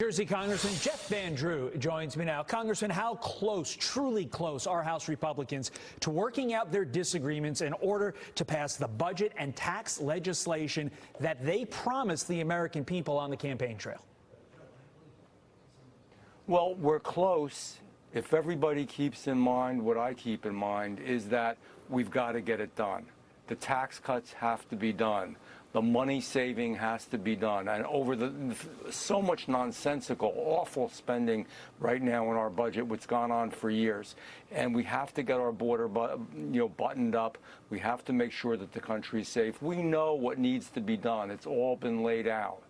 Jersey Congressman Jeff Van Drew joins me now. Congressman, how close, truly close, are House Republicans to working out their disagreements in order to pass the budget and tax legislation that they promised the American people on the campaign trail? Well, we're close. If everybody keeps in mind what I keep in mind is that we've got to get it done. The tax cuts have to be done. The money saving has to be done. And over so much nonsensical, awful spending right now in our budget, what's gone on for years. And we have to get our border buttoned up. We have to make sure that the country is safe. We know what needs to be done. It's all been laid out.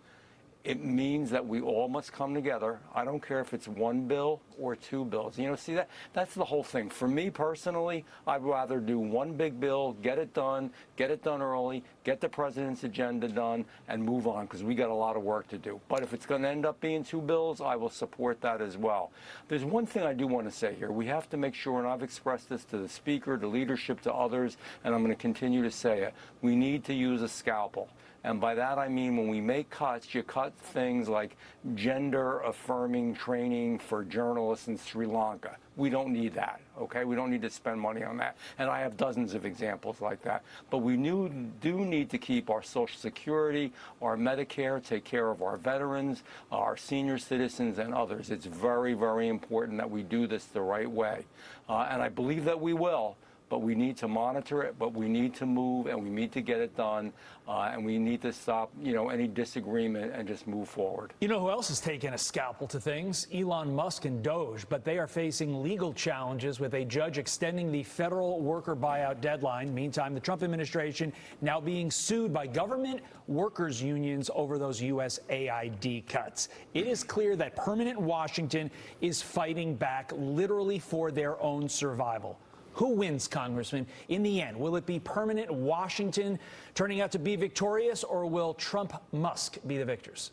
It means that we all must come together. I don't care if it's one bill or two bills. You know, see, that's the whole thing. For me personally, I'd rather do one big bill, get it done early, get the president's agenda done, and move on, because we got a lot of work to do. But if it's going to end up being two bills, I will support that as well. There's one thing I do want to say here. We have to make sure, and I've expressed this to the Speaker, to leadership, to others, and I'm going to continue to say it, we need to use a scalpel. And by that I mean when we make cuts, you cut things like gender-affirming training for journalists in Sri Lanka. We don't need that, okay? We don't need to spend money on that. And I have dozens of examples like that. But we do need to keep our Social Security, our Medicare, take care of our veterans, our senior citizens, and others. It's very, very important that we do this the right way. And I believe that we will. But we need to monitor it, but we need to move, and we need to get it done, and we need to stop, any disagreement and just move forward. You know who else has taken a scalpel to things? Elon Musk and Doge, but they are facing legal challenges with a judge extending the federal worker buyout deadline. Meantime, the Trump administration now being sued by government workers unions over those USAID cuts. It is clear that permanent Washington is fighting back literally for their own survival. Who wins, Congressman, in the end? Will it be permanent Washington turning out to be victorious, or will Trump-Musk be the victors?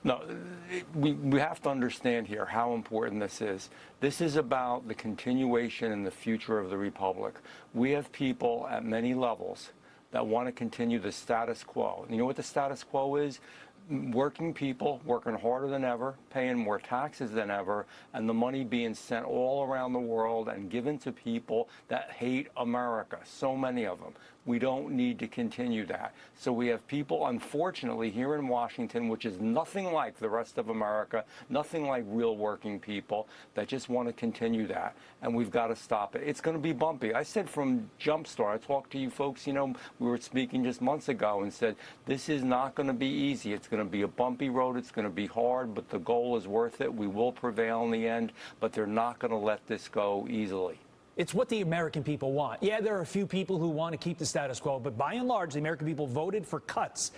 No, we have to understand here how important this is. This is about the continuation and the future of the Republic. We have people at many levels that want to continue the status quo. You know what the status quo is? Working people working harder than ever, paying more taxes than ever, and the money being sent all around the world and given to people that hate America, so many of them. We don't need to continue that. So we have people, unfortunately, here in Washington, which is nothing like the rest of America, nothing like real working people, that just want to continue that. And we've got to stop it. It's going to be bumpy. I said from Jumpstart, I talked to you folks, we were speaking just months ago and said, this is not going to be easy. It's going to be a bumpy road. It's going to be hard, but the goal is worth it. We will prevail in the end, but they're not going to let this go easily. It's what the American people want. Yeah, there are a few people who want to keep the status quo, but by and large, the American people voted for cuts.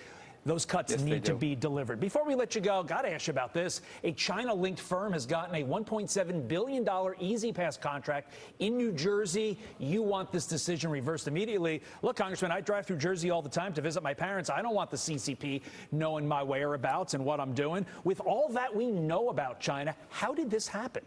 Those cuts need to be delivered. Before we let you go, got to ask you about this. A China-linked firm has gotten a $1.7 billion E-ZPass contract in New Jersey. You want this decision reversed immediately. Look, Congressman, I drive through Jersey all the time to visit my parents. I don't want the CCP knowing my whereabouts and what I'm doing. With all that we know about China, how did this happen?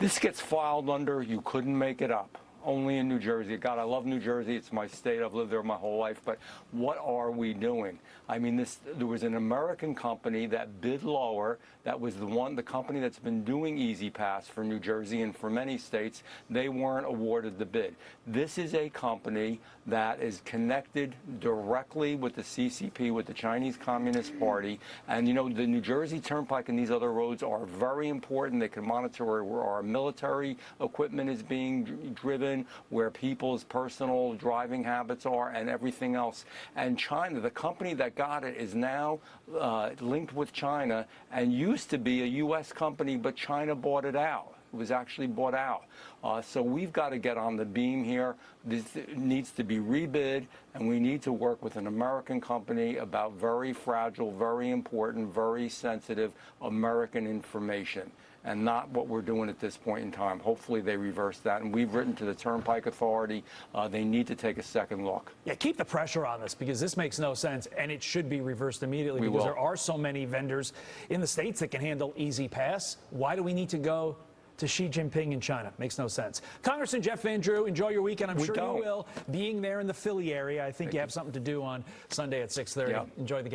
This gets filed under you couldn't make it up. Only in New Jersey. God, I love New Jersey. It's my state. I've lived there my whole life. But what are we doing? I mean, there was an American company that bid lower. That was the company that's been doing E-ZPass for New Jersey and for many states. They weren't awarded the bid. This is a company that is connected directly with the CCP, with the Chinese Communist Party. And, the New Jersey Turnpike and these other roads are very important. They can monitor where our military equipment is being driven, where people's personal driving habits are, and everything else. And China, the company that got it, is now linked with China and used to be a U.S. company, but China bought it out. It was actually bought out. So we've got to get on the beam here. This needs to be rebid, and we need to work with an American company about very fragile, very important, very sensitive American information, and not what we're doing at this point in time. Hopefully they reverse that. And we've written to the Turnpike Authority. They need to take a second look. Yeah, keep the pressure on this, because this makes no sense, and it should be reversed immediately, because there are so many vendors in the states that can handle E-ZPass. Why do we need to go to Xi Jinping in China? Makes no sense. Congressman Jeff Van Drew, enjoy your weekend. I'm sure you will. Being there in the Philly area, I think you have something to do on Sunday at 6:30. Enjoy the game.